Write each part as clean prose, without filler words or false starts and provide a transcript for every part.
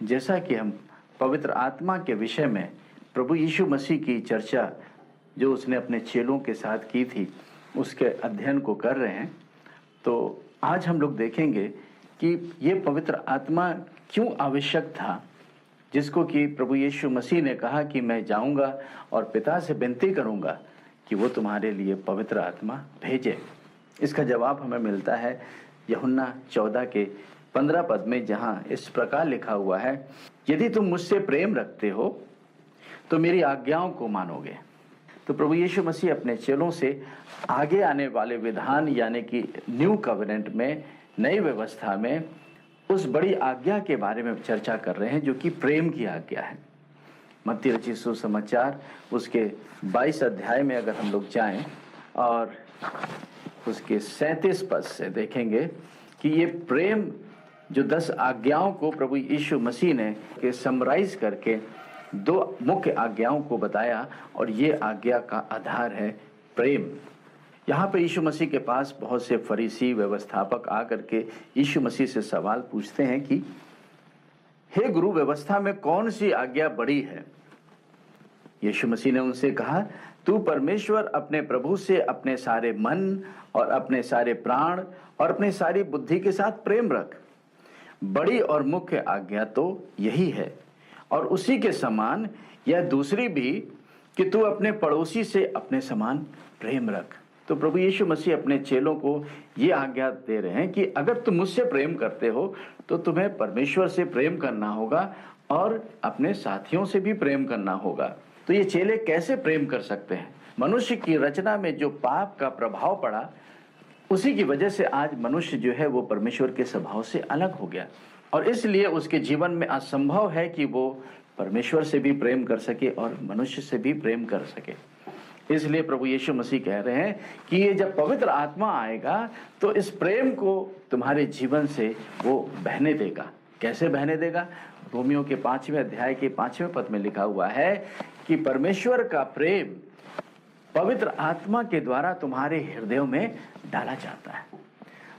जैसा कि हम पवित्र आत्मा के विषय में प्रभु यीशु मसीह की चर्चा जो उसने अपने चेलों के साथ की थी उसके अध्ययन को कर रहे हैं, तो आज हम लोग देखेंगे कि ये पवित्र आत्मा क्यों आवश्यक था, जिसको कि प्रभु यीशु मसीह ने कहा कि मैं जाऊंगा और पिता से विनती करूंगा कि वो तुम्हारे लिए पवित्र आत्मा भेजे। इसका जवाब हमें मिलता है यूहन्ना 14 के 15 पद में, जहां इस प्रकार लिखा हुआ है, यदि तुम मुझसे प्रेम रखते हो तो मेरी आज्ञाओं को मानोगे। तो प्रभु यीशु मसीह अपने चेलों से आगे आने वाले विधान यानी कि न्यू कवेनेंट में, नई व्यवस्था में उस बड़ी आज्ञा के बारे में चर्चा कर रहे हैं जो कि प्रेम की आज्ञा है। मत्ती रचित सुसमाचार उसके 22 अध्याय में अगर हम लोग जाएं और उसके 37 पद से देखेंगे कि ये प्रेम जो 10 आज्ञाओं को प्रभु यीशु मसीह ने के समराइज करके 2 मुख्य आज्ञाओं को बताया, और ये आज्ञा का आधार है प्रेम। यहाँ पे यीशु मसीह के पास बहुत से फरीसी व्यवस्थापक आकर के यीशु मसीह से सवाल पूछते हैं कि हे गुरु, व्यवस्था में कौन सी आज्ञा बड़ी है? यीशु मसीह ने उनसे कहा, तू परमेश्वर अपने प्रभु से अपने सारे मन और अपने सारे प्राण और अपने सारी बुद्धि के साथ प्रेम रख। बड़ी और मुख्य आज्ञा तो यही है, और उसी के समान यह दूसरी भी कि तू अपने पड़ोसी से अपने समान प्रेम रख। तो प्रभु यीशु मसीह अपने चेलों को ये आज्ञा दे रहे हैं कि अगर तुम मुझसे प्रेम करते हो तो तुम्हें परमेश्वर से प्रेम करना होगा और अपने साथियों से भी प्रेम करना होगा। तो ये चेले कैसे प्रेम कर सकते हैं? मनुष्य की रचना में जो पाप का प्रभाव पड़ा, उसी की वजह से आज मनुष्य जो है वो परमेश्वर के स्वभाव से अलग हो गया, और इसलिए उसके जीवन में असंभव है कि वो परमेश्वर से भी प्रेम कर सके और मनुष्य से भी प्रेम कर सके। इसलिए प्रभु यीशु मसीह कह रहे हैं कि ये जब पवित्र आत्मा आएगा तो इस प्रेम को तुम्हारे जीवन से वो बहने देगा। कैसे बहने देगा? रोमियो के 5वें अध्याय के 5वें पद में लिखा हुआ है कि परमेश्वर का प्रेम पवित्र आत्मा के द्वारा तुम्हारे हृदयों में डाला जाता है।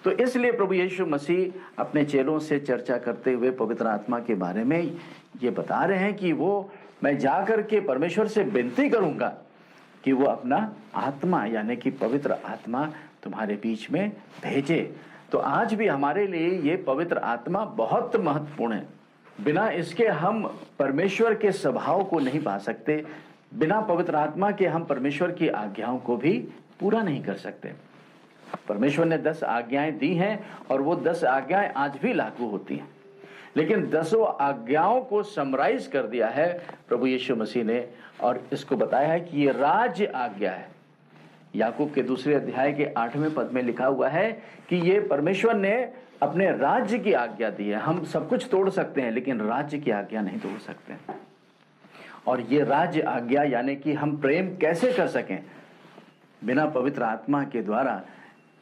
तो इसलिए प्रभु यीशु मसीह अपने चेलों से चर्चा करते हुए पवित्र आत्मा के बारे में ये बता रहे हैं कि वो मैं जाकर के परमेश्वर से विनती करूंगा कि वो अपना आत्मा यानी कि पवित्र आत्मा तुम्हारे बीच में भेजे। तो आज भी हमारे लिए ये पवित्र आत्मा बहुत महत्वपूर्ण है। बिना इसके हम परमेश्वर के स्वभाव को नहीं पा सकते। बिना पवित्र आत्मा के हम परमेश्वर की आज्ञाओं को भी पूरा नहीं कर सकते। परमेश्वर ने 10 आज्ञाएं दी हैं और वो 10 आज्ञाएं आज भी लागू होती हैं, लेकिन 10 आज्ञाओं को समराइज कर दिया है प्रभु यीशु मसीह ने, और इसको बताया है कि ये राज्य आज्ञा है। याकूब के 2 अध्याय के 8वें पद में लिखा हुआ है कि ये परमेश्वर ने अपने राज्य की आज्ञा दी है। हम सब कुछ तोड़ सकते हैं लेकिन राज्य की आज्ञा नहीं तोड़ सकते। और ये राज्य आज्ञा यानी कि हम प्रेम कैसे कर सकें? बिना पवित्र आत्मा के द्वारा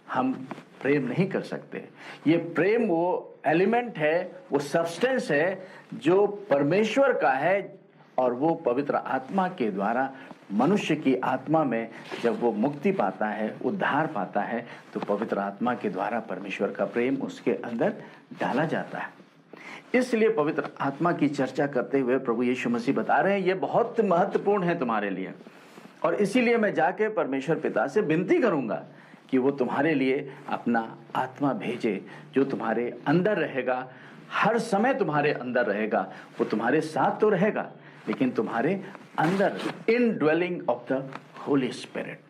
हम प्रेम नहीं कर सकते। ये प्रेम वो एलिमेंट है, वो सब्सटेंस है जो परमेश्वर का है, और वो पवित्र आत्मा के द्वारा मनुष्य की आत्मा में जब वो मुक्ति पाता है, उद्धार पाता है, तो पवित्र आत्मा के द्वारा परमेश्वर का प्रेम उसके अंदर डाला जाता है। इसलिए पवित्र आत्मा की चर्चा करते हुए प्रभु यीशु मसीह बता रहे हैं ये बहुत महत्वपूर्ण है तुम्हारे लिए, और इसीलिए मैं जाके परमेश्वर पिता से विनती करूंगा कि वो तुम्हारे लिए अपना आत्मा भेजे, जो तुम्हारे अंदर रहेगा, हर समय तुम्हारे अंदर रहेगा। वो तुम्हारे साथ तो रहेगा लेकिन तुम्हारे अंदर, indwelling of the holy spirit.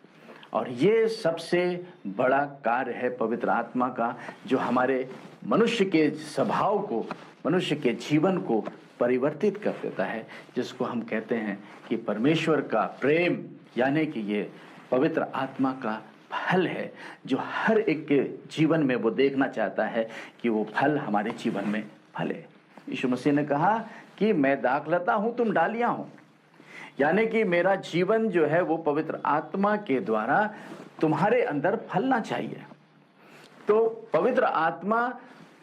और ये सबसे बड़ा कार्य है पवित्र आत्मा का, जो हमारे मनुष्य के स्वभाव को, मनुष्य के जीवन को परिवर्तित कर देता है, जिसको हम कहते हैं कि परमेश्वर का प्रेम यानी कि ये पवित्र आत्मा का फल है, जो हर एक के जीवन में वो देखना चाहता है कि वो फल हमारे जीवन में फले। यीशु मसीह ने कहा कि मैं दाखलता हूं, तुम डालियां हो, यानी कि मेरा जीवन जो है वो पवित्र आत्मा के द्वारा तुम्हारे अंदर फलना चाहिए। तो पवित्र आत्मा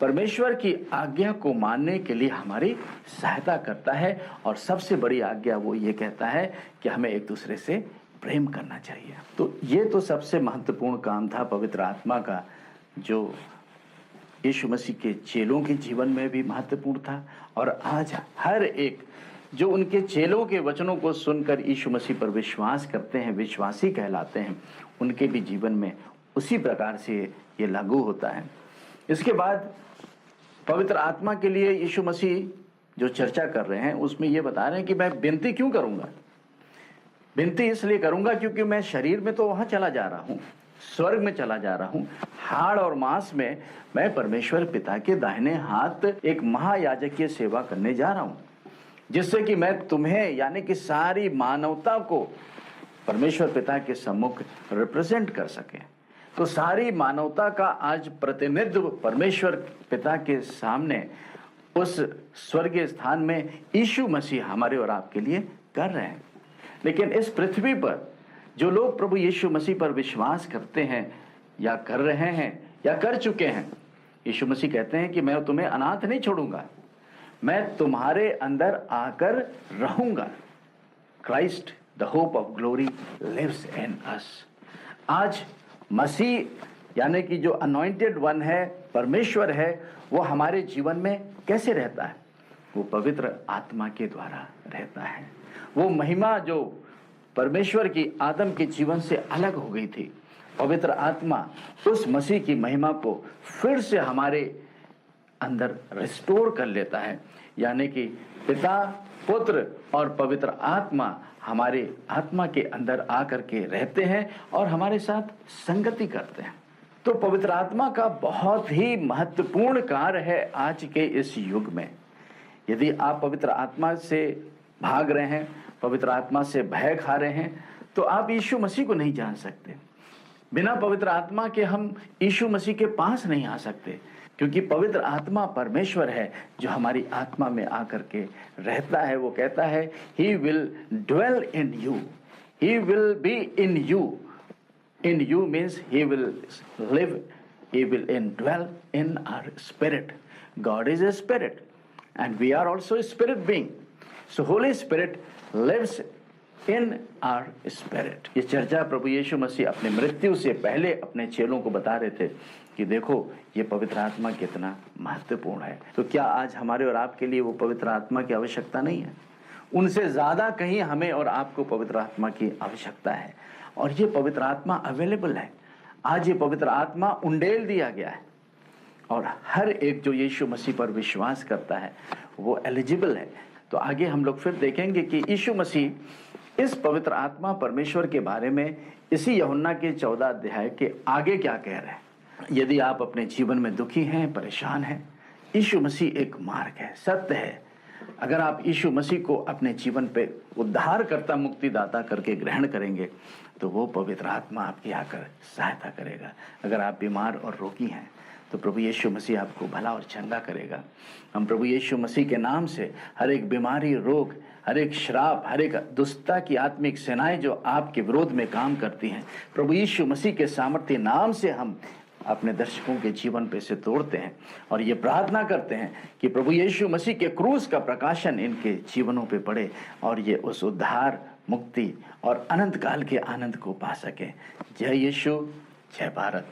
परमेश्वर की आज्ञा को मानने के लिए हमारी सहायता करता है, और सबसे बड़ी आज्ञा वो ये कहता है कि हमें एक दूसरे से प्रेम करना चाहिए। तो ये तो सबसे महत्वपूर्ण काम था पवित्र आत्मा का, जो यीशु मसीह के चेलों के जीवन में भी महत्वपूर्ण था, और आज हर एक जो उनके चेलों के वचनों को सुनकर यीशु मसीह पर विश्वास करते हैं, विश्वासी कहलाते हैं, उनके भी जीवन में उसी प्रकार से ये लागू होता है। इसके बाद पवित्र आत्मा के लिए यीशु मसीह जो चर्चा कर रहे हैं उसमें ये बता रहे हैं कि मैं विनती क्यों करूंगा। विनती इसलिए करूंगा क्योंकि मैं शरीर में तो वहां चला जा रहा हूं, स्वर्ग में चला जा रहा हूं, हाड़ और मांस में मैं परमेश्वर पिता के दाहिने हाथ एक महायाजकीय सेवा करने जा रहा हूं, जिससे कि मैं तुम्हें यानी कि सारी मानवता को परमेश्वर पिता के सम्मुख रिप्रेजेंट कर सके। तो सारी मानवता का आज प्रतिनिधित्व परमेश्वर पिता के सामने उस स्वर्गीय स्थान में यीशु मसीह हमारे और आपके लिए कर रहे हैं। लेकिन इस पृथ्वी पर जो लोग प्रभु यीशु मसीह पर विश्वास करते हैं या कर रहे हैं या कर चुके हैं, यीशु मसीह कहते हैं कि मैं तुम्हें अनाथ नहीं छोड़ूंगा, मैं तुम्हारे अंदर आकर रहूंगा। Christ the hope of glory lives in us. आज मसीह यानी कि जो अनॉइंटेड वन है, परमेश्वर है, वो हमारे जीवन में कैसे रहता है? वो पवित्र आत्मा के द्वारा रहता है। वो महिमा जो परमेश्वर की आदम के जीवन से अलग हो गई थी, पवित्र आत्मा उस मसीह की महिमा को फिर से हमारे अंदर रिस्टोर कर लेता है। यानी कि पिता, पुत्र और पवित्र आत्मा हमारे आत्मा के अंदर आकर के रहते हैं और हमारे साथ संगति करते हैं। तो पवित्र आत्मा का बहुत ही महत्वपूर्ण कार्य है आज के इस युग में। यदि आप पवित्र आत्मा से भाग रहे हैं, पवित्र आत्मा से भय खा रहे हैं, तो आप यीशु मसीह को नहीं जान सकते। बिना पवित्र आत्मा के हम यीशु मसीह के पास नहीं आ सकते, क्योंकि पवित्र आत्मा परमेश्वर है जो हमारी आत्मा में आकर के रहता है। वो कहता है he will dwell in you, he will be in you. In you means he will live, he will indwell in our spirit. God is a spirit and we are also a spirit being. So Holy Spirit lives in our spirit. ये चर्चा प्रभु यीशु मसीह अपने मृत्यु से पहले अपने चेलों को बता रहे थे कि देखो ये पवित्र आत्मा कितना महत्वपूर्ण है। तो क्या आज हमारे और आपके लिए वो पवित्र आत्मा की आवश्यकता नहीं है? उनसे ज्यादा कहीं हमें और आपको पवित्र आत्मा की आवश्यकता है, और ये पवित्र आत्मा अवेलेबल है। आज ये पवित्र आत्मा उंडेल दिया गया है और हर एक जो यीशु मसीह पर विश्वास करता है वो एलिजिबल है। तो आगे हम लोग फिर देखेंगे कि यीशु मसीह इस पवित्र आत्मा परमेश्वर के बारे में इसी यूहन्ना के 14 अध्याय के आगे क्या कह रहे हैं। यदि आप अपने जीवन में दुखी हैं, परेशान हैं, यीशु मसीह एक मार्ग है, सत्य है। अगर आप यीशु मसीह को अपने जीवन पे उद्धारकर्ता, मुक्तिदाता करके ग्रहण करेंगे तो वो पवित्र आत्मा आपकी आकर सहायता करेगा। अगर आप बीमार और रोगी हैं तो प्रभु यीशु मसीह आपको भला और चंगा करेगा। हम प्रभु यीशु मसीह के नाम से हर एक बीमारी, रोग, हर एक श्राप, हर एक दुष्टता की आत्मिक सेनाएं जो आपके विरोध में काम करती हैं, प्रभु यीशु मसीह के सामर्थ्य नाम से हम अपने दर्शकों के जीवन पे से तोड़ते हैं और ये प्रार्थना करते हैं कि प्रभु यीशु मसीह के क्रूस का प्रकाशन इनके जीवनों पे पड़े और ये उस उद्धार, मुक्ति और अनंत काल के आनंद को पा सके। जय यीशु, जय भारत।